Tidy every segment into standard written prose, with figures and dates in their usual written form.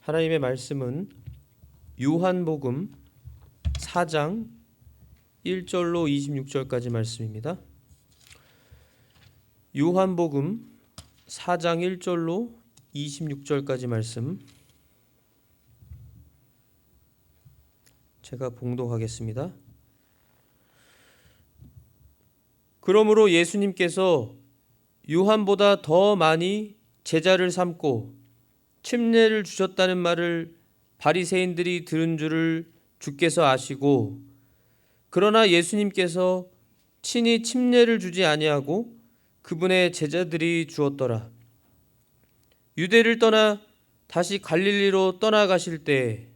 하나님의 말씀은 요한복음 4장 1절로 26절까지 말씀입니다. 요한복음 4장 1절로 26절까지 말씀 제가 봉독하겠습니다. 그러므로 예수님께서 요한보다 더 많이 제자를 삼고 침례를 주셨다는 말을 바리새인들이 들은 줄을 주께서 아시고, 그러나 예수님께서 친히 침례를 주지 아니하고 그분의 제자들이 주었더라. 유대를 떠나 다시 갈릴리로 떠나가실 때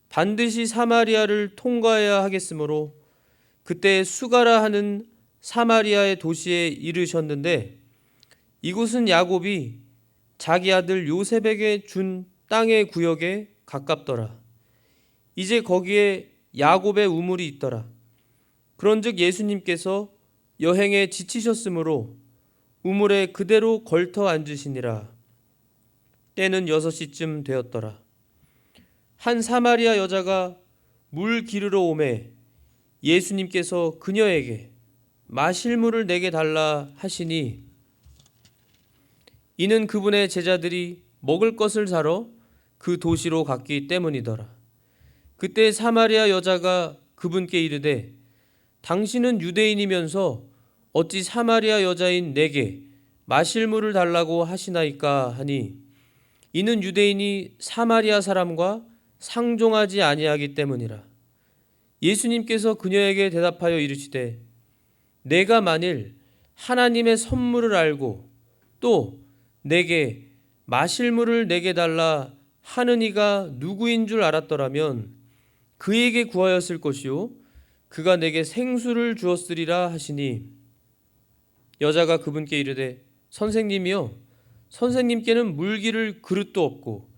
반드시 사마리아를 통과해야 하겠으므로 그때 수가라 하는 사마리아의 도시에 이르셨는데, 이곳은 야곱이 자기 아들 요셉에게 준 땅의 구역에 가깝더라. 이제 거기에 야곱의 우물이 있더라. 그런즉 예수님께서 여행에 지치셨으므로 우물에 그대로 걸터 앉으시니라. 때는 6시쯤 되었더라. 한 사마리아 여자가 물 기르러 오매 예수님께서 그녀에게 마실 물을 내게 달라 하시니, 이는 그분의 제자들이 먹을 것을 사러 그 도시로 갔기 때문이더라. 그때 사마리아 여자가 그분께 이르되, 당신은 유대인이면서 어찌 사마리아 여자인 내게 마실 물을 달라고 하시나이까 하니, 이는 유대인이 사마리아 사람과 상종하지 아니하기 때문이라. 예수님께서 그녀에게 대답하여 이르시되, 내가 만일 하나님의 선물을 알고 또 내게 마실 물을 내게 달라 하는 이가 누구인 줄 알았더라면 그에게 구하였을 것이요 그가 내게 생수를 주었으리라 하시니, 여자가 그분께 이르되, 선생님이여, 선생님께는 물기를 그릇도 없고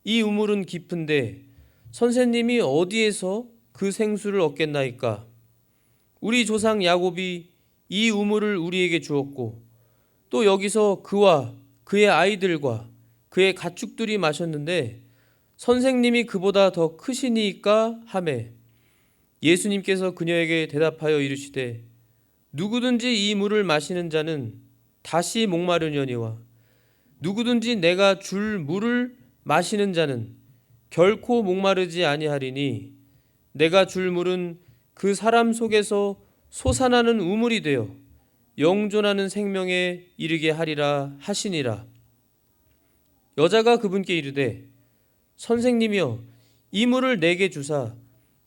이 우물은 깊은데 선생님이 어디에서 그 생수를 얻겠나이까? 우리 조상 야곱이 이 우물을 우리에게 주었고 또 여기서 그와 그의 아이들과 그의 가축들이 마셨는데 선생님이 그보다 더 크시니까 하매, 예수님께서 그녀에게 대답하여 이르시되, 누구든지 이 물을 마시는 자는 다시 목마르려니와 누구든지 내가 줄 물을 마시는 자는 결코 목마르지 아니하리니, 내가 줄 물은 그 사람 속에서 솟아나는 우물이 되어 영존하는 생명에 이르게 하리라 하시니라. 여자가 그분께 이르되, 선생님이여, 이 물을 내게 주사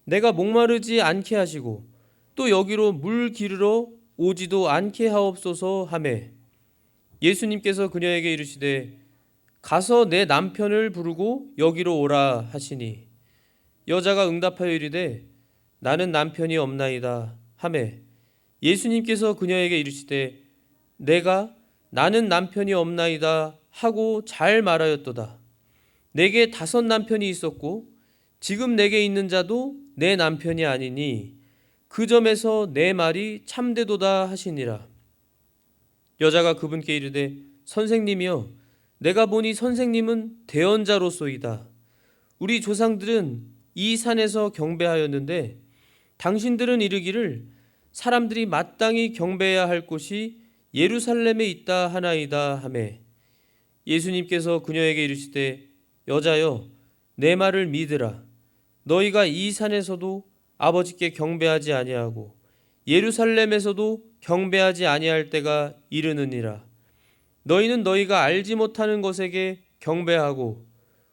내가 목마르지 않게 하시고 또 여기로 물 기르러 오지도 않게 하옵소서 하매, 예수님께서 그녀에게 이르시되, 가서 내 남편을 부르고 여기로 오라 하시니, 여자가 응답하여 이르되, 나는 남편이 없나이다 하매, 예수님께서 그녀에게 이르시되, 내가 나는 남편이 없나이다 하고 잘 말하였도다. 내게 5 남편이 있었고 지금 내게 있는 자도 내 남편이 아니니 그 점에서 내 말이 참되도다 하시니라. 여자가 그분께 이르되, 선생님이여, 내가 보니 선생님은 대언자로소이다. 우리 조상들은 이 산에서 경배하였는데 당신들은 이르기를 사람들이 마땅히 경배해야 할 곳이 예루살렘에 있다 하나이다 하매, 예수님께서 그녀에게 이르시되, 여자여, 내 말을 믿으라. 너희가 이 산에서도 아버지께 경배하지 아니하고 예루살렘에서도 경배하지 아니할 때가 이르느니라. 너희는 너희가 알지 못하는 것에게 경배하고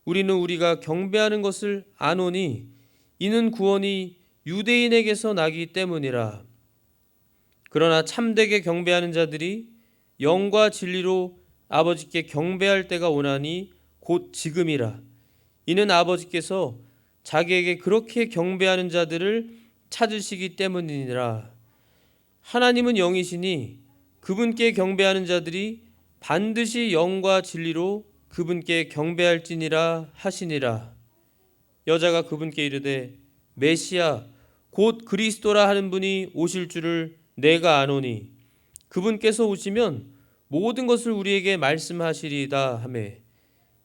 우리는 우리가 경배하는 것을 아노니 이는 구원이 유대인에게서 나기 때문이라. 그러나 참되게 경배하는 자들이 영과 진리로 아버지께 경배할 때가 오나니 곧 지금이라. 이는 아버지께서 자기에게 그렇게 경배하는 자들을 찾으시기 때문이니라. 하나님은 영이시니 그분께 경배하는 자들이 반드시 영과 진리로 그분께 경배할지니라 하시니라. 여자가 그분께 이르되, 메시아 곧 그리스도라 하는 분이 오실 줄을 내가 아노니 그분께서 오시면 모든 것을 우리에게 말씀하시리이다 하매,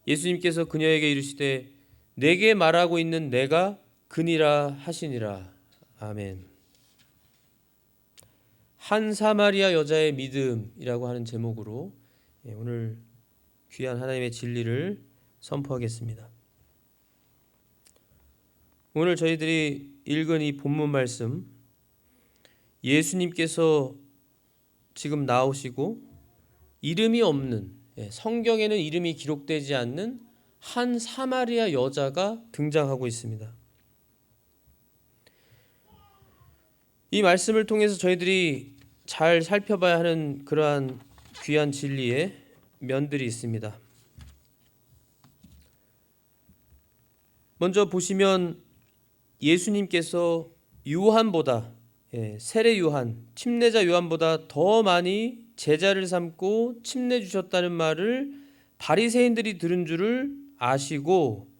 예수님께서 그녀에게 이르시되, 내게 말하고 있는 내가 그니라 하시니라. 아멘. 한 사마리아 여자의 믿음이라고 하는 제목으로 오늘 귀한 하나님의 진리를 선포하겠습니다. 오늘 저희들이 읽은 이 본문 말씀, 예수님께서 지금 나오시고 이름이 없는, 성경에는 이름이 기록되지 않는 한 사마리아 여자가 등장하고 있습니다. 이 말씀을 통해서 저희들이 잘 살펴봐야 하는 그러한 귀한 진리의 면들이 있습니다. 먼저 보시면 예수님께서 요한보다, 세례 요한, 침례자 요한보다 더 많이 제자를 삼고 침례 주셨다는 말을 바리새인들이 들은 줄을 아시고,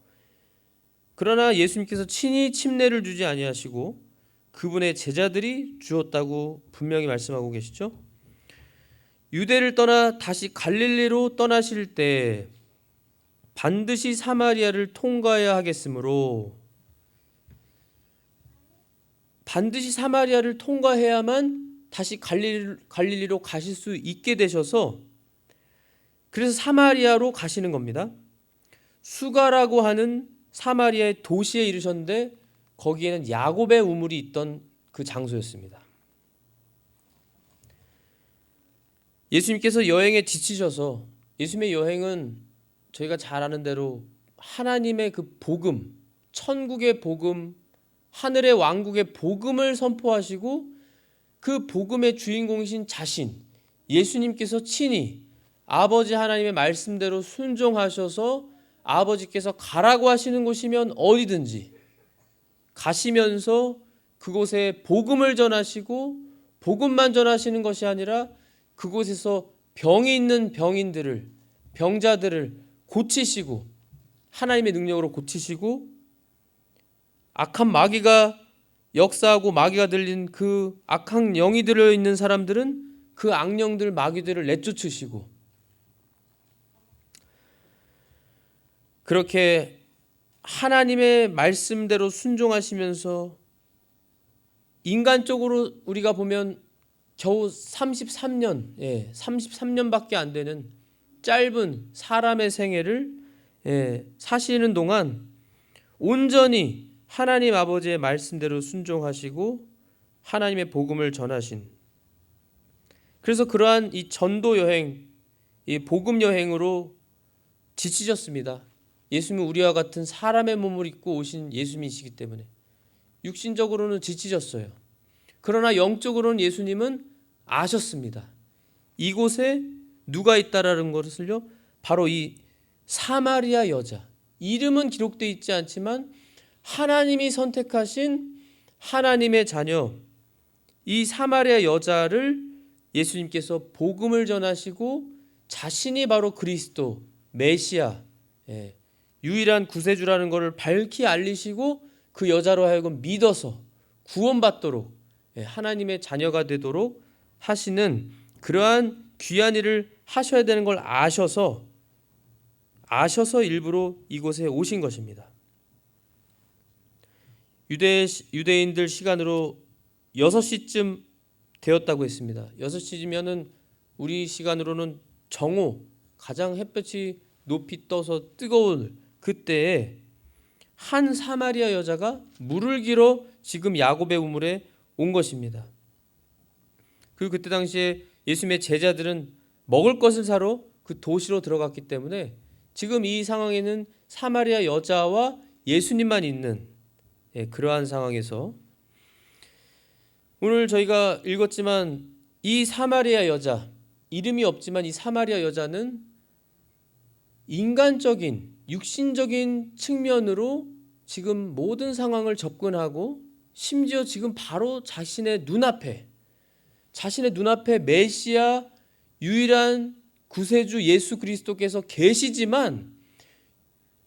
그러나 예수님께서 친히 침례를 주지 아니하시고 그분의 제자들이 주었다고 분명히 말씀하고 계시죠. 유대를 떠나 다시 갈릴리로 떠나실 때 반드시 사마리아를 통과해야 하겠으므로, 반드시 사마리아를 통과해야만 다시 갈릴리로 가실 수 있게 되셔서, 그래서 사마리아로 가시는 겁니다. 수가라고 하는 사마리아의 도시에 이르셨는데 거기에는 야곱의 우물이 있던 그 장소였습니다. 예수님께서 여행에 지치셔서, 예수님의 여행은 저희가 잘 아는 대로 하나님의 그 복음, 천국의 복음, 하늘의 왕국의 복음을 선포하시고 그 복음의 주인공이신 자신 예수님께서 친히 아버지 하나님의 말씀대로 순종하셔서 아버지께서 가라고 하시는 곳이면 어디든지 가시면서 그곳에 복음을 전하시고, 복음만 전하시는 것이 아니라 그곳에서 병이 있는 병인들을, 병자들을 고치시고, 하나님의 능력으로 고치시고, 악한 마귀가 역사하고 마귀가 들린 그 악한 영이 들어있는 사람들은 그 악령들, 마귀들을 내쫓으시고, 그렇게 하나님의 말씀대로 순종하시면서 인간적으로 우리가 보면 겨우 33년밖에 안 되는 짧은 사람의 생애를 사시는 동안 온전히 하나님 아버지의 말씀대로 순종하시고 하나님의 복음을 전하신, 그래서 그러한 이 전도 여행, 이 복음 여행으로 지치셨습니다. 예수님은 우리와 같은 사람의 몸을 입고 오신 예수님이시기 때문에 육신적으로는 지치셨어요. 그러나 영적으로는 예수님은 아셨습니다. 이곳에 누가 있다라는 것을요, 바로 이 사마리아 여자, 이름은 기록되어 있지 않지만 하나님이 선택하신 하나님의 자녀, 이 사마리아 여자를 예수님께서 복음을 전하시고 자신이 바로 그리스도, 메시아, 유일한 구세주라는 것을 밝히 알리시고 그 여자로 하여금 믿어서 구원받도록, 하나님의 자녀가 되도록 하시는 그러한 귀한 일을 하셔야 되는 걸 아셔서 일부러 이곳에 오신 것입니다. 유대인들 시간으로 6시쯤 되었다고 했습니다. 6시면은 우리 시간으로는 정오, 가장 햇볕이 높이 떠서 뜨거운 그때에 한 사마리아 여자가 물을 길어 지금 야곱의 우물에 온 것입니다. 그리고 그때 당시에 예수님의 제자들은 먹을 것을 사러 그 도시로 들어갔기 때문에 지금 이 상황에는 사마리아 여자와 예수님만 있는 그러한 상황에서, 오늘 저희가 읽었지만 이 사마리아 여자, 이름이 없지만 이 사마리아 여자는 인간적인, 육신적인 측면으로 지금 모든 상황을 접근하고, 심지어 지금 바로 자신의 눈앞에 메시아, 유일한 구세주 예수 그리스도께서 계시지만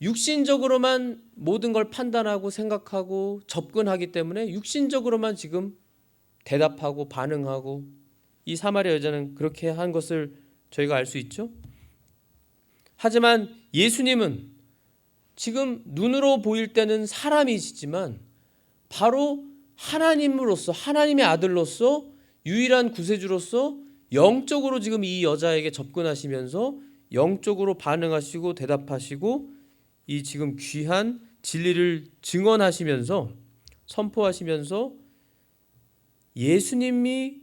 육신적으로만 모든 걸 판단하고 생각하고 접근하기 때문에 육신적으로만 지금 대답하고 반응하고, 이 사마리아 여자는 그렇게 한 것을 저희가 알 수 있죠. 하지만 예수님은 지금 눈으로 보일 때는 사람이시지만 바로 하나님으로서, 하나님의 아들로서, 유일한 구세주로서 영적으로 지금 이 여자에게 접근하시면서 영적으로 반응하시고 대답하시고 이 지금 귀한 진리를 증언하시면서 선포하시면서 예수님이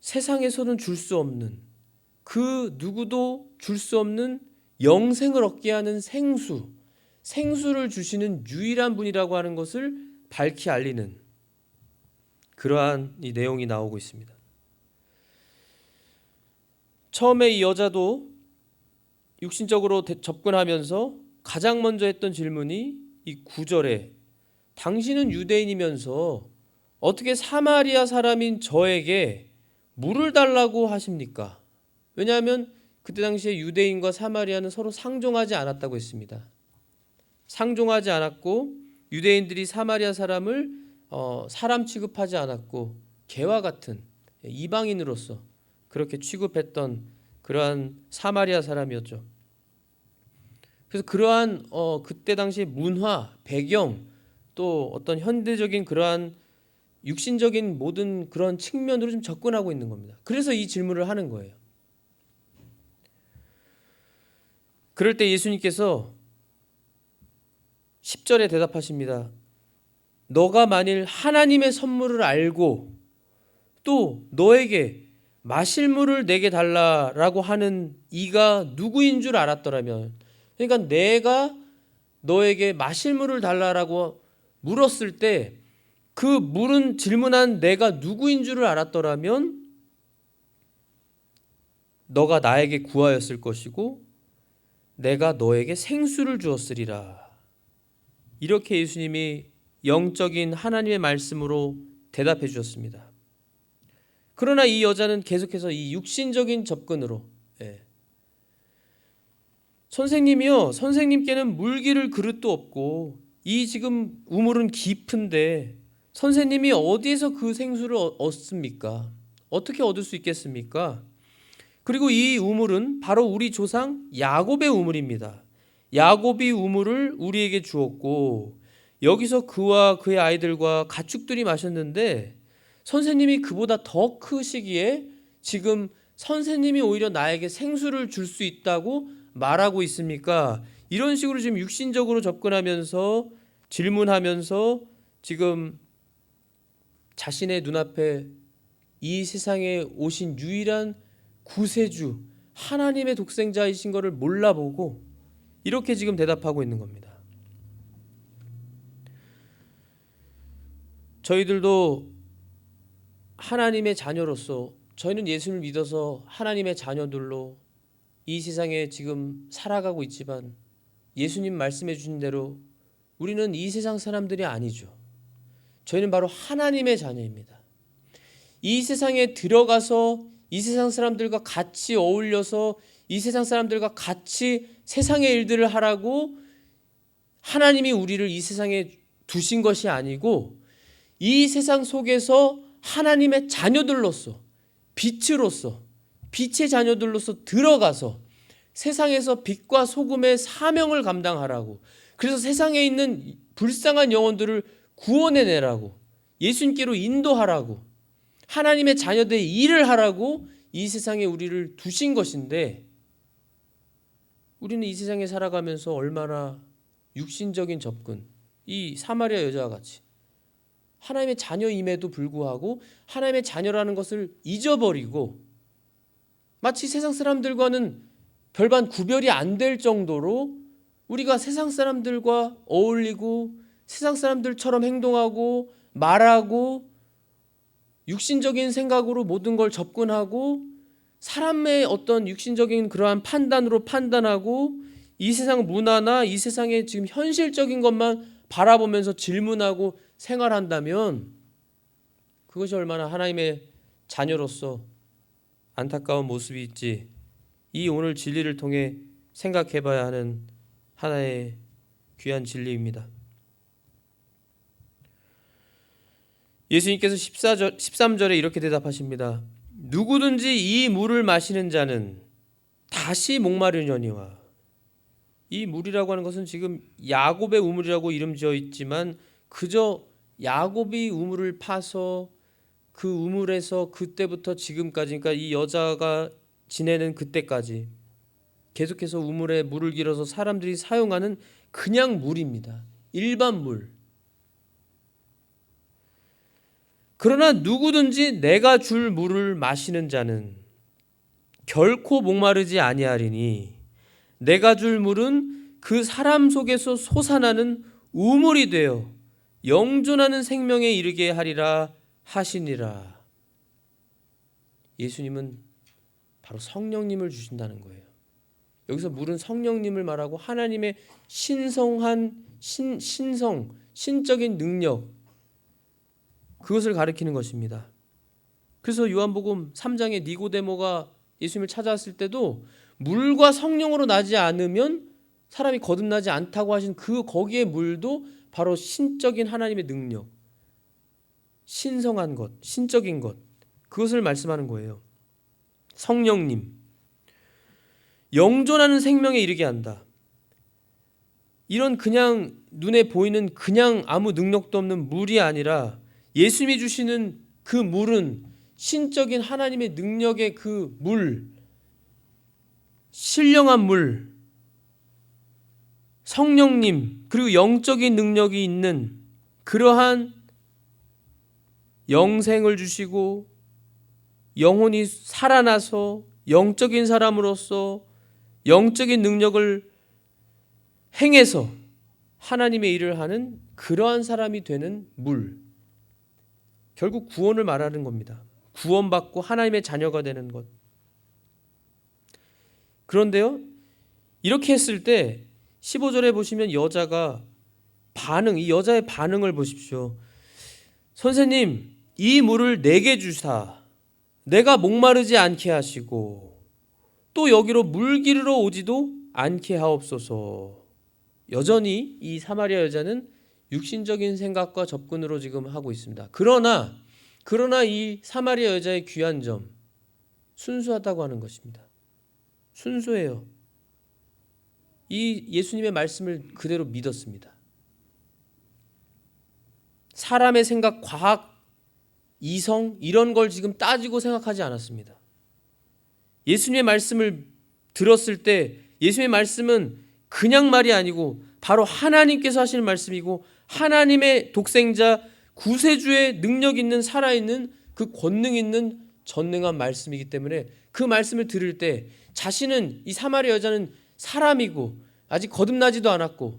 세상에서는 줄 수 없는, 그 누구도 줄 수 없는 영생을 얻게 하는 생수를 주시는 유일한 분이라고 하는 것을 밝히 알리는 그러한 이 내용이 나오고 있습니다. 처음에 이 여자도 육신적으로 접근하면서 가장 먼저 했던 질문이 이 9절에 당신은 유대인이면서 어떻게 사마리아 사람인 저에게 물을 달라고 하십니까? 왜냐하면 그때 당시에 유대인과 사마리아는 서로 상종하지 않았다고 했습니다. 상종하지 않았고 유대인들이 사마리아 사람을 사람 취급하지 않았고 개와 같은 이방인으로서 그렇게 취급했던 그러한 사마리아 사람이었죠. 그래서 그러한 그때 당시 문화, 배경, 또 어떤 현대적인 그러한 육신적인 모든 그런 측면으로 좀 접근하고 있는 겁니다. 그래서 이 질문을 하는 거예요. 그럴 때 예수님께서 10절에 대답하십니다. 너가 만일 하나님의 선물을 알고 또 너에게 마실 물을 내게 달라라고 하는 이가 누구인 줄 알았더라면, 그러니까 내가 너에게 마실 물을 달라라고 물었을 때 그 물은 질문한 내가 누구인 줄을 알았더라면 너가 나에게 구하였을 것이고 내가 너에게 생수를 주었으리라. 이렇게 예수님이 영적인 하나님의 말씀으로 대답해 주셨습니다. 그러나 이 여자는 계속해서 이 육신적인 접근으로 선생님이요, 선생님께는 물기를 그릇도 없고 이 지금 우물은 깊은데 선생님이 어디에서 그 생수를 얻습니까? 어떻게 얻을 수 있겠습니까? 그리고 이 우물은 바로 우리 조상 야곱의 우물입니다. 야곱이 우물을 우리에게 주었고 여기서 그와 그의 아이들과 가축들이 마셨는데 선생님이 그보다 더 크시기에 지금 선생님이 오히려 나에게 생수를 줄 수 있다고 말하고 있습니까? 이런 식으로 지금 육신적으로 접근하면서 질문하면서 지금 자신의 눈앞에 이 세상에 오신 유일한 구세주 하나님의 독생자이신 것을 몰라보고 이렇게 지금 대답하고 있는 겁니다. 저희들도 하나님의 자녀로서 저희는 예수를 믿어서 하나님의 자녀들로 이 세상에 지금 살아가고 있지만 예수님 말씀해 주신 대로 우리는 이 세상 사람들이 아니죠. 저희는 바로 하나님의 자녀입니다. 이 세상에 들어가서 이 세상 사람들과 같이 어울려서 이 세상 사람들과 같이 세상의 일들을 하라고 하나님이 우리를 이 세상에 두신 것이 아니고 이 세상 속에서 하나님의 자녀들로서 빛으로서 빛의 자녀들로서 들어가서 세상에서 빛과 소금의 사명을 감당하라고, 그래서 세상에 있는 불쌍한 영혼들을 구원해내라고, 예수님께로 인도하라고, 하나님의 자녀들의 일을 하라고 이 세상에 우리를 두신 것인데 우리는 이 세상에 살아가면서 얼마나 육신적인 접근, 이 사마리아 여자와 같이 하나님의 자녀임에도 불구하고 하나님의 자녀라는 것을 잊어버리고 마치 세상 사람들과는 별반 구별이 안 될 정도로 우리가 세상 사람들과 어울리고 세상 사람들처럼 행동하고 말하고 육신적인 생각으로 모든 걸 접근하고 사람의 어떤 육신적인 그러한 판단으로 판단하고 이 세상 문화나 이 세상의 지금 현실적인 것만 바라보면서 질문하고 생활한다면 그것이 얼마나 하나님의 자녀로서 안타까운 모습이 있지, 이 오늘 진리를 통해 생각해 봐야 하는 하나의 귀한 진리입니다. 예수님께서 13절에 이렇게 대답하십니다. 누구든지 이 물을 마시는 자는 다시 목마르려니와 이 물이라고 하는 것은 지금 야곱의 우물이라고 이름 지어 있지만 그저 야곱이 우물을 파서 그 우물에서 그때부터 지금까지, 그러니까 이 여자가 지내는 그때까지 계속해서 우물에 물을 길어서 사람들이 사용하는 그냥 물입니다. 일반 물. 그러나 누구든지 내가 줄 물을 마시는 자는 결코 목마르지 아니하리니 내가 줄 물은 그 사람 속에서 솟아나는 우물이 되어 영존하는 생명에 이르게 하리라 하시니라. 예수님은 바로 성령님을 주신다는 거예요. 여기서 물은 성령님을 말하고 하나님의 신성한 신적인 능력, 그것을 가리키는 것입니다. 그래서 요한복음 3장에 니고데모가 예수님을 찾아왔을 때도 물과 성령으로 나지 않으면 사람이 거듭나지 않다고 하신 거기에 물도 바로 신적인 하나님의 능력, 신성한 것, 신적인 것, 그것을 말씀하는 거예요. 성령님, 영존하는 생명에 이르게 한다. 이런 그냥 눈에 보이는 그냥 아무 능력도 없는 물이 아니라 예수님이 주시는 그 물은 신적인 하나님의 능력의 그 물, 신령한 물, 성령님, 그리고 영적인 능력이 있는 그러한 영생을 주시고 영혼이 살아나서 영적인 사람으로서 영적인 능력을 행해서 하나님의 일을 하는 그러한 사람이 되는 물. 결국 구원을 말하는 겁니다. 구원받고 하나님의 자녀가 되는 것. 그런데요, 이렇게 했을 때 15절에 보시면 여자가 이 여자의 반응을 보십시오. 선생님, 이 물을 내게 주사 내가 목마르지 않게 하시고 또 여기로 물 기르러 오지도 않게 하옵소서. 여전히 이 사마리아 여자는 육신적인 생각과 접근으로 지금 하고 있습니다. 그러나 이 사마리아 여자의 귀한 점, 순수하다고 하는 것입니다. 순수해요. 이 예수님의 말씀을 그대로 믿었습니다. 사람의 생각, 과학, 이성 이런 걸 지금 따지고 생각하지 않았습니다. 예수님의 말씀을 들었을 때 예수님의 말씀은 그냥 말이 아니고 바로 하나님께서 하시는 말씀이고 하나님의 독생자 구세주의 능력 있는 살아있는 그 권능 있는 전능한 말씀이기 때문에 그 말씀을 들을 때 자신은, 이 사마리아 여자는 사람이고 아직 거듭나지도 않았고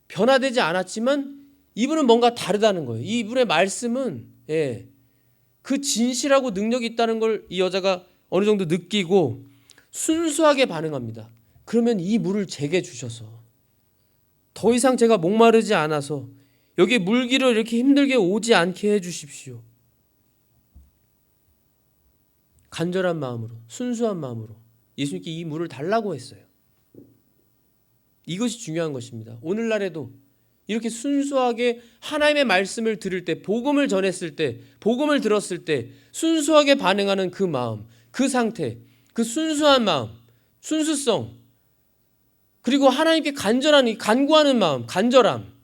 변화되지 않았지만 이분은 뭔가 다르다는 거예요. 이분의 말씀은 그 진실하고 능력이 있다는 걸 이 여자가 어느 정도 느끼고 순수하게 반응합니다. 그러면 이 물을 제게 주셔서 더 이상 제가 목마르지 않아서 여기 물기를 이렇게 힘들게 오지 않게 해주십시오. 간절한 마음으로, 순수한 마음으로 예수님께 이 물을 달라고 했어요. 이것이 중요한 것입니다. 오늘날에도 이렇게 순수하게 하나님의 말씀을 들을 때, 복음을 전했을 때, 복음을 들었을 때 순수하게 반응하는 그 마음, 그 상태, 그 순수한 마음, 순수성, 그리고 하나님께 간구하는 마음, 간절함,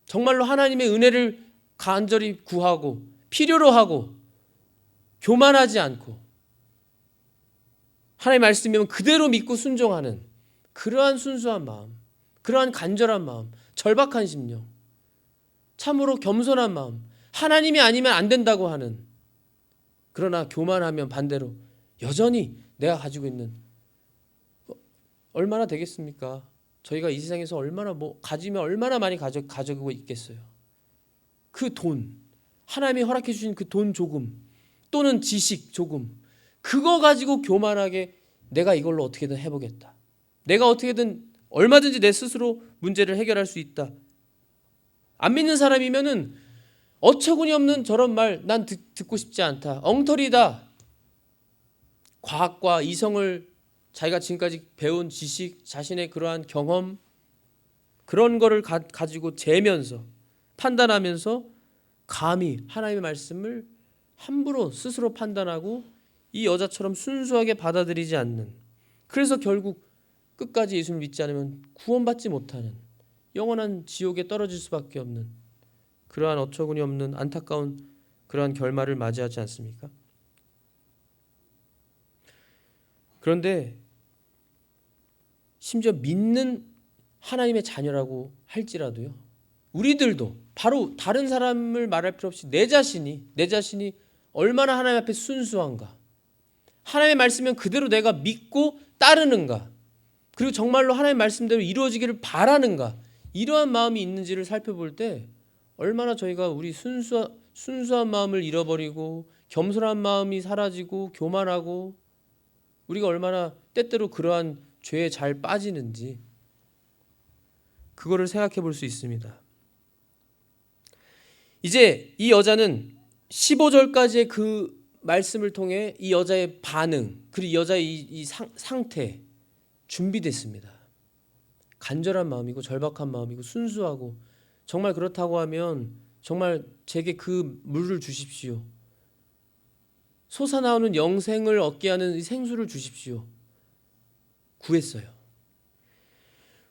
정말로 하나님의 은혜를 간절히 구하고 필요로 하고 교만하지 않고 하나님의 말씀이면 그대로 믿고 순종하는 그러한 순수한 마음, 그러한 간절한 마음, 절박한 심령, 참으로 겸손한 마음, 하나님이 아니면 안 된다고 하는, 그러나 교만하면 반대로 여전히 내가 가지고 있는, 얼마나 되겠습니까? 저희가 이 세상에서 얼마나 가지면 얼마나 많이 가지고 있겠어요. 그 돈, 하나님이 허락해 주신 그 돈 조금 또는 지식 조금, 그거 가지고 교만하게 내가 이걸로 어떻게든 해보겠다, 내가 어떻게든 얼마든지 내 스스로 문제를 해결할 수 있다. 안 믿는 사람이면은 어처구니 없는 저런 말 난 듣고 싶지 않다, 엉터리다. 과학과 이성을, 자기가 지금까지 배운 지식, 자신의 그러한 경험, 그런 거를 가지고 재면서 판단하면서 감히 하나님의 말씀을 함부로 스스로 판단하고 이 여자처럼 순수하게 받아들이지 않는, 그래서 결국 끝까지 예수를 믿지 않으면 구원받지 못하는, 영원한 지옥에 떨어질 수밖에 없는 그러한 어처구니 없는 안타까운 그러한 결말을 맞이하지 않습니까? 그런데 심지어 믿는 하나님의 자녀라고 할지라도요, 우리들도 바로 다른 사람을 말할 필요 없이 내 자신이 얼마나 하나님 앞에 순수한가, 하나님의 말씀은 그대로 내가 믿고 따르는가, 그리고 정말로 하나님의 말씀대로 이루어지기를 바라는가, 이러한 마음이 있는지를 살펴볼 때 얼마나 저희가 우리 순수한 마음을 잃어버리고 겸손한 마음이 사라지고 교만하고, 우리가 얼마나 때때로 그러한 죄에 잘 빠지는지 그거를 생각해 볼 수 있습니다. 이제 이 여자는 15절까지의 그 말씀을 통해 이 여자의 반응, 그리고 이 여자의 이 상태 준비됐습니다. 간절한 마음이고 절박한 마음이고 순수하고, 정말 그렇다고 하면 정말 제게 그 물을 주십시오. 솟아나오는 영생을 얻게 하는 이 생수를 주십시오. 구했어요.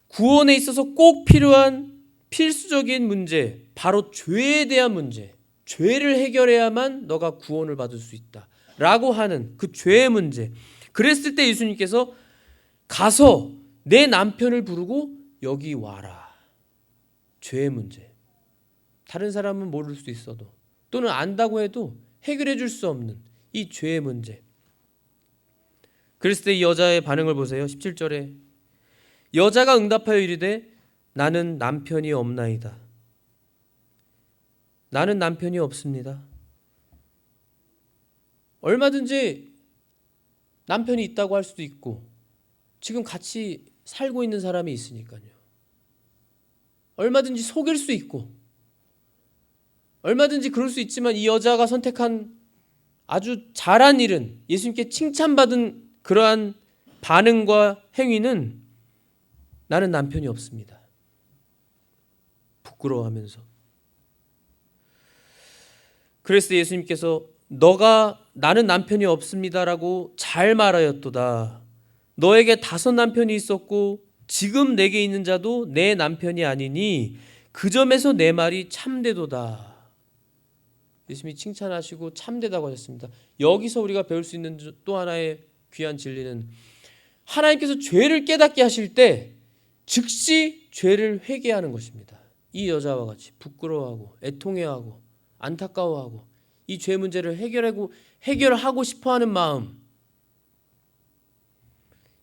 구원에 있어서 꼭 필요한 필수적인 문제, 바로 죄에 대한 문제, 죄를 해결해야만 너가 구원을 받을 수 있다 라고 하는 그 죄의 문제. 그랬을 때 예수님께서 가서 내 남편을 부르고 여기 와라. 죄의 문제. 다른 사람은 모를 수 있어도, 또는 안다고 해도 해결해 줄 수 없는 이 죄의 문제. 그랬을 때 이 여자의 반응을 보세요. 17절에 여자가 응답하여 이르되 나는 남편이 없나이다. 나는 남편이 없습니다. 얼마든지 남편이 있다고 할 수도 있고 지금 같이 살고 있는 사람이 있으니까요. 얼마든지 속일 수 있고 얼마든지 그럴 수 있지만, 이 여자가 선택한 아주 잘한 일은, 예수님께 칭찬받은 그러한 반응과 행위는 나는 남편이 없습니다. 부끄러워하면서. 그래서 예수님께서 너가 나는 남편이 없습니다라고 잘 말하였도다. 너에게 5 남편이 있었고 지금 내게 있는 자도 내 남편이 아니니 그 점에서 내 말이 참되도다. 예수님이 칭찬하시고 참되다고 하셨습니다. 여기서 우리가 배울 수 있는 또 하나의 귀한 진리는, 하나님께서 죄를 깨닫게 하실 때 즉시 죄를 회개하는 것입니다. 이 여자와 같이 부끄러워하고 애통해하고 안타까워하고 이 죄 문제를 해결하고 싶어하는 마음,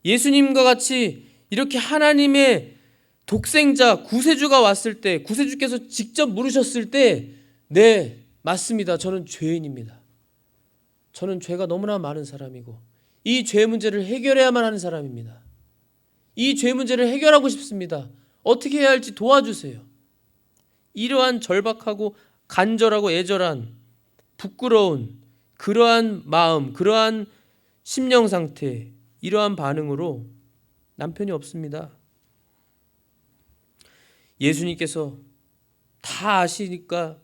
예수님과 같이 이렇게 하나님의 독생자 구세주가 왔을 때, 구세주께서 직접 물으셨을 때, 네, 맞습니다. 저는 죄인입니다. 저는 죄가 너무나 많은 사람이고 이 죄 문제를 해결해야만 하는 사람입니다. 이 죄 문제를 해결하고 싶습니다. 어떻게 해야 할지 도와주세요. 이러한 절박하고 간절하고 애절한 부끄러운 그러한 마음, 그러한 심령 상태, 이러한 반응으로 남편이 없습니다. 예수님께서 다 아시니까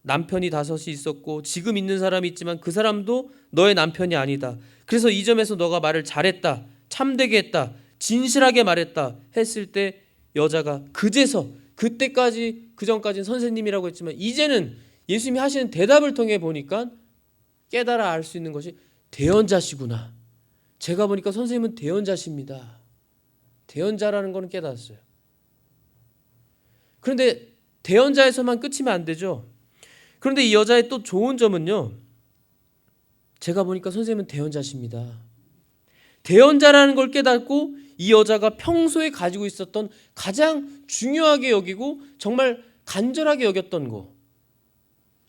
남편이 5이 있었고 지금 있는 사람이 있지만 그 사람도 너의 남편이 아니다. 그래서 이 점에서 너가 말을 잘했다, 참되게 했다, 진실하게 말했다 했을 때 여자가 그때까지 그전까지는 선생님이라고 했지만 이제는 예수님이 하시는 대답을 통해 보니까 깨달아 알 수 있는 것이 대언자시구나. 제가 보니까 선생님은 대언자십니다. 대언자라는 거는 깨달았어요. 그런데 대언자에서만 끝이면 안 되죠. 그런데 이 여자의 또 좋은 점은요, 제가 보니까 선생님은 대언자십니다. 대언자라는 걸 깨닫고 이 여자가 평소에 가지고 있었던 가장 중요하게 여기고 정말 간절하게 여겼던 거,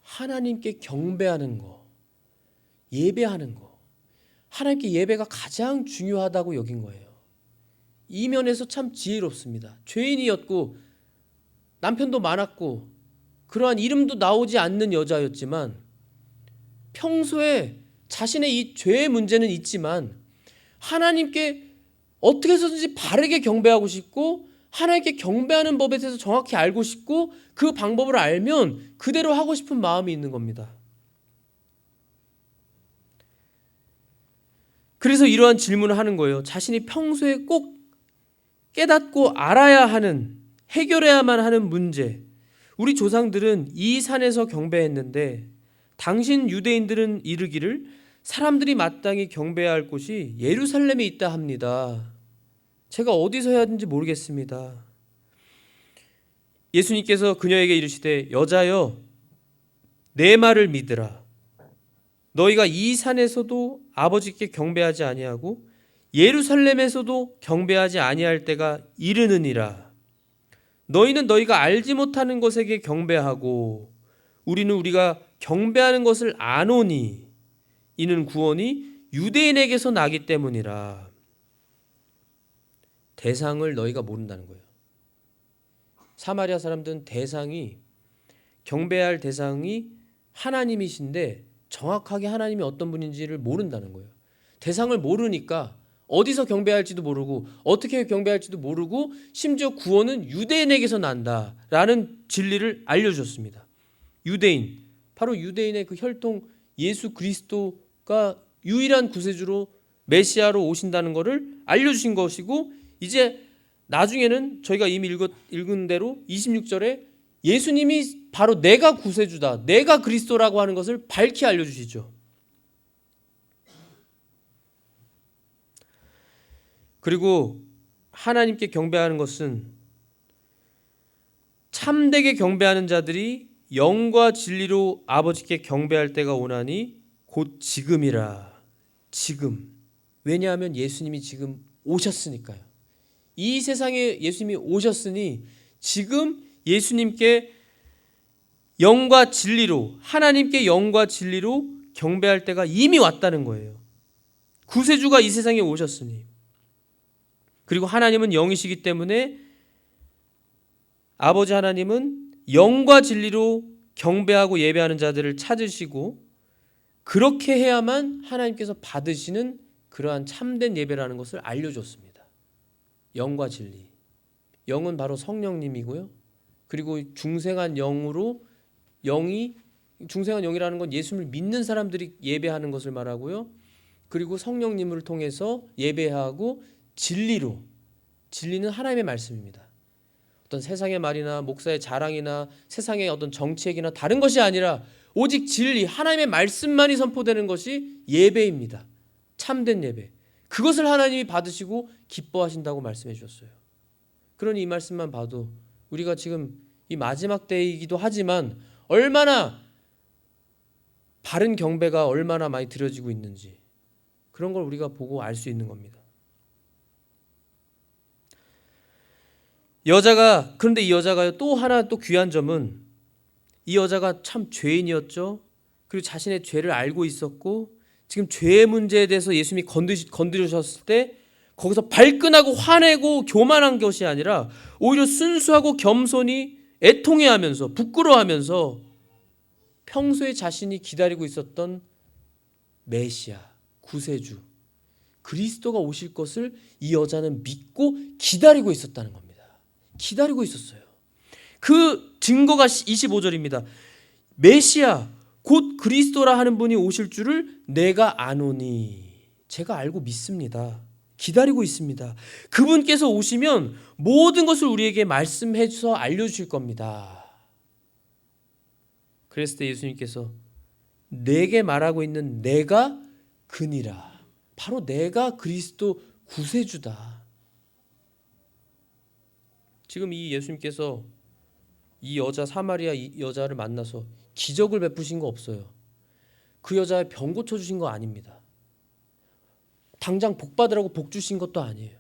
하나님께 경배하는 거, 예배하는 거, 하나님께 예배가 가장 중요하다고 여긴 거예요. 이 면에서 참 지혜롭습니다. 죄인이었고 남편도 많았고 그러한 이름도 나오지 않는 여자였지만 평소에 자신의 이 죄의 문제는 있지만 하나님께 어떻게 해서든지 바르게 경배하고 싶고 하나님께 경배하는 법에 대해서 정확히 알고 싶고 그 방법을 알면 그대로 하고 싶은 마음이 있는 겁니다. 그래서 이러한 질문을 하는 거예요. 자신이 평소에 꼭 깨닫고 알아야 하는, 해결해야만 하는 문제. 우리 조상들은 이 산에서 경배했는데 당신 유대인들은 이르기를 사람들이 마땅히 경배해야 할 곳이 예루살렘에 있다 합니다. 제가 어디서 해야 하는지 모르겠습니다. 예수님께서 그녀에게 이르시되 여자여 내 말을 믿으라. 너희가 이 산에서도 아버지께 경배하지 아니하고 예루살렘에서도 경배하지 아니할 때가 이르느니라. 너희는 너희가 알지 못하는 것에게 경배하고 우리는 우리가 경배하는 것을 아노니 이는 구원이 유대인에게서 나기 때문이라. 대상을 너희가 모른다는 거예요. 사마리아 사람들은 경배할 대상이 하나님이신데 정확하게 하나님이 어떤 분인지를 모른다는 거예요. 대상을 모르니까 어디서 경배할지도 모르고 어떻게 경배할지도 모르고 심지어 구원은 유대인에게서 난다라는 진리를 알려주셨습니다. 유대인, 바로 유대인의 그 혈통 예수 그리스도가 유일한 구세주로 메시아로 오신다는 것을 알려주신 것이고, 이제 나중에는 저희가 이미 읽은 대로 26절에 예수님이 바로 내가 구세주다, 내가 그리스도라고 하는 것을 밝히 알려주시죠. 그리고 하나님께 경배하는 것은 참되게 경배하는 자들이 영과 진리로 아버지께 경배할 때가 오나니 곧 지금이라. 지금. 왜냐하면 예수님이 지금 오셨으니까요. 이 세상에 예수님이 오셨으니 지금 예수님께 영과 진리로, 하나님께 영과 진리로 경배할 때가 이미 왔다는 거예요. 구세주가 이 세상에 오셨으니. 그리고 하나님은 영이시기 때문에 아버지 하나님은 영과 진리로 경배하고 예배하는 자들을 찾으시고 그렇게 해야만 하나님께서 받으시는 그러한 참된 예배라는 것을 알려줬습니다. 영과 진리. 영은 바로 성령님이고요. 그리고 중생한 영으로, 중생한 영이라는 건 예수를 믿는 사람들이 예배하는 것을 말하고요. 그리고 성령님을 통해서 예배하고 진리로, 진리는 하나님의 말씀입니다. 어떤 세상의 말이나 목사의 자랑이나 세상의 어떤 정책이나 다른 것이 아니라 오직 진리, 하나님의 말씀만이 선포되는 것이 예배입니다. 참된 예배. 그것을 하나님이 받으시고 기뻐하신다고 말씀해 주셨어요. 그러니 이 말씀만 봐도 우리가 지금 이 마지막 때이기도 하지만 얼마나 바른 경배가 얼마나 많이 드려지고 있는지 그런 걸 우리가 보고 알 수 있는 겁니다. 그런데 이 여자가 또 하나 또 귀한 점은 이 여자가 참 죄인이었죠. 그리고 자신의 죄를 알고 있었고 지금 죄의 문제에 대해서 예수님이 건드리셨을 때 거기서 발끈하고 화내고 교만한 것이 아니라 오히려 순수하고 겸손히 애통해하면서 부끄러워하면서 평소에 자신이 기다리고 있었던 메시아, 구세주, 그리스도가 오실 것을 이 여자는 믿고 기다리고 있었다는 겁니다. 기다리고 있었어요. 그 증거가 25절입니다. 메시아 곧 그리스도라 하는 분이 오실 줄을 내가 아노니. 제가 알고 믿습니다. 기다리고 있습니다. 그분께서 오시면 모든 것을 우리에게 말씀해 주셔서 알려주실 겁니다. 그랬을 때 예수님께서 내게 말하고 있는 내가 그니라. 바로 내가 그리스도 구세주다. 지금 이 예수님께서 이 여자 사마리아 이 여자를 만나서 기적을 베푸신 거 없어요. 그 여자의 병 고쳐주신 거 아닙니다. 당장 복 받으라고 복 주신 것도 아니에요.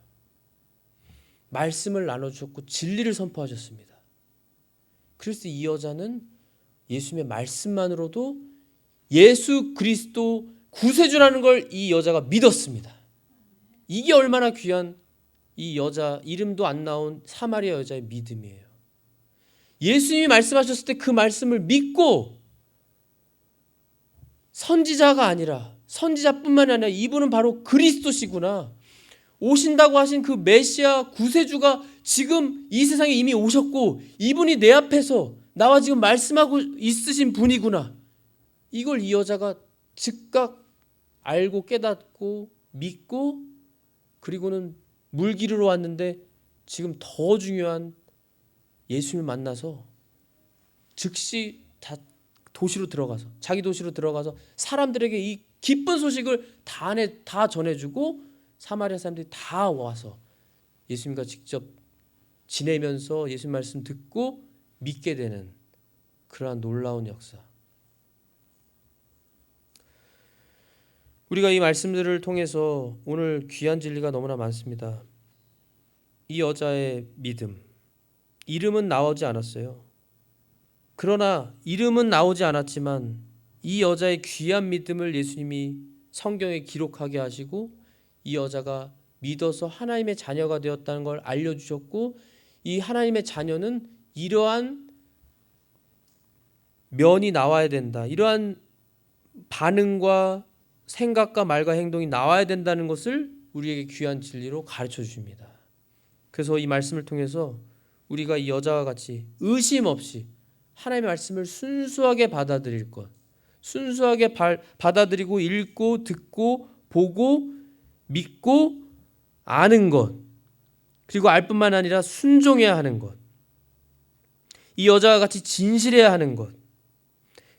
말씀을 나눠주셨고 진리를 선포하셨습니다. 그래서 이 여자는 예수님의 말씀만으로도 예수 그리스도 구세주라는 걸 이 여자가 믿었습니다. 이게 얼마나 귀한 이 여자 이름도 안 나온 사마리아 여자의 믿음이에요. 예수님이 말씀하셨을 때 그 말씀을 믿고 선지자가 아니라 선지자뿐만 아니라 이분은 바로 그리스도시구나. 오신다고 하신 그 메시아 구세주가 지금 이 세상에 이미 오셨고 이분이 내 앞에서 나와 지금 말씀하고 있으신 분이구나. 이걸 이 여자가 즉각 알고 깨닫고 믿고 그리고는 물 기르러 왔는데 지금 더 중요한 예수님을 만나서 즉시 도시로 들어가서 자기 도시로 들어가서 사람들에게 이 기쁜 소식을 다 전해주고 사마리아 사람들이 다 와서 예수님과 직접 지내면서 예수님 말씀 듣고 믿게 되는 그러한 놀라운 역사. 우리가 이 말씀들을 통해서 오늘 귀한 진리가 너무나 많습니다. 이 여자의 믿음, 이름은 나오지 않았어요. 그러나 이름은 나오지 않았지만 이 여자의 귀한 믿음을 예수님이 성경에 기록하게 하시고 이 여자가 믿어서 하나님의 자녀가 되었다는 걸 알려주셨고, 이 하나님의 자녀는 이러한 면이 나와야 된다, 이러한 반응과 생각과 말과 행동이 나와야 된다는 것을 우리에게 귀한 진리로 가르쳐 주십니다. 그래서 이 말씀을 통해서 우리가 이 여자와 같이 의심 없이 하나님의 말씀을 순수하게 받아들일 것, 순수하게 받아들이고 읽고 듣고 보고 믿고 아는 것, 그리고 알 뿐만 아니라 순종해야 하는 것, 이 여자와 같이 진실해야 하는 것,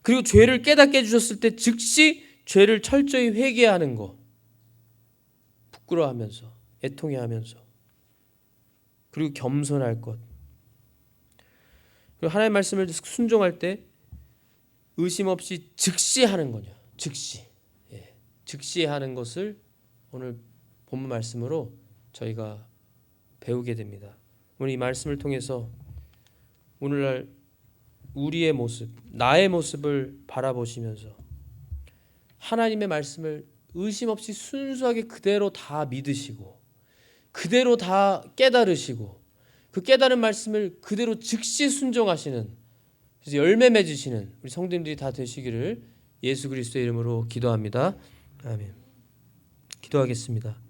그리고 죄를 깨닫게 해주셨을 때 즉시 죄를 철저히 회개하는 것, 부끄러워하면서 애통해하면서, 그리고 겸손할 것, 그리고 하나님의 말씀을 순종할 때 의심 없이 즉시 하는 거냐, 즉시 하는 것을 오늘 본문 말씀으로 저희가 배우게 됩니다. 오늘 이 말씀을 통해서 오늘날 우리의 모습, 나의 모습을 바라보시면서 하나님의 말씀을 의심 없이 순수하게 그대로 다 믿으시고 그대로 다 깨달으시고 그 깨달은 말씀을 그대로 즉시 순종하시는, 그래서 열매 맺으시는 우리 성도님들이 다 되시기를 예수 그리스도의 이름으로 기도합니다. 아멘. 기도하겠습니다.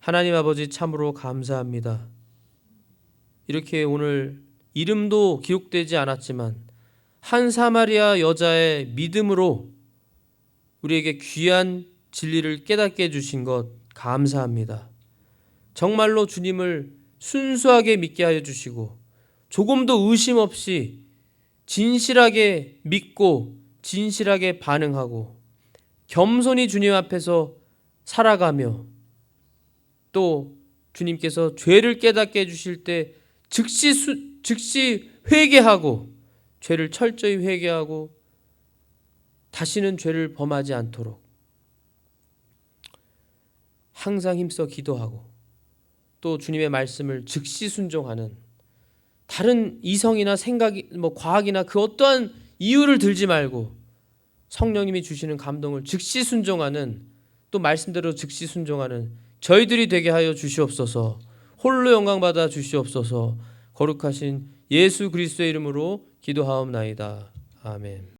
하나님 아버지, 참으로 감사합니다. 이렇게 오늘 이름도 기록되지 않았지만 한 사마리아 여자의 믿음으로 우리에게 귀한 진리를 깨닫게 해주신 것 감사합니다. 정말로 주님을 순수하게 믿게 하여 주시고 조금도 의심 없이 진실하게 믿고 진실하게 반응하고 겸손히 주님 앞에서 살아가며, 또 주님께서 죄를 깨닫게 해주실 때 즉시 회개하고 죄를 철저히 회개하고 다시는 죄를 범하지 않도록 항상 힘써 기도하고, 또 주님의 말씀을 즉시 순종하는, 다른 이성이나 생각이 과학이나 그 어떠한 이유를 들지 말고 성령님이 주시는 감동을 즉시 순종하는, 또 말씀대로 즉시 순종하는 저희들이 되게 하여 주시옵소서. 홀로 영광 받아 주시옵소서. 거룩하신 예수 그리스도의 이름으로 기도하옵나이다. 아멘.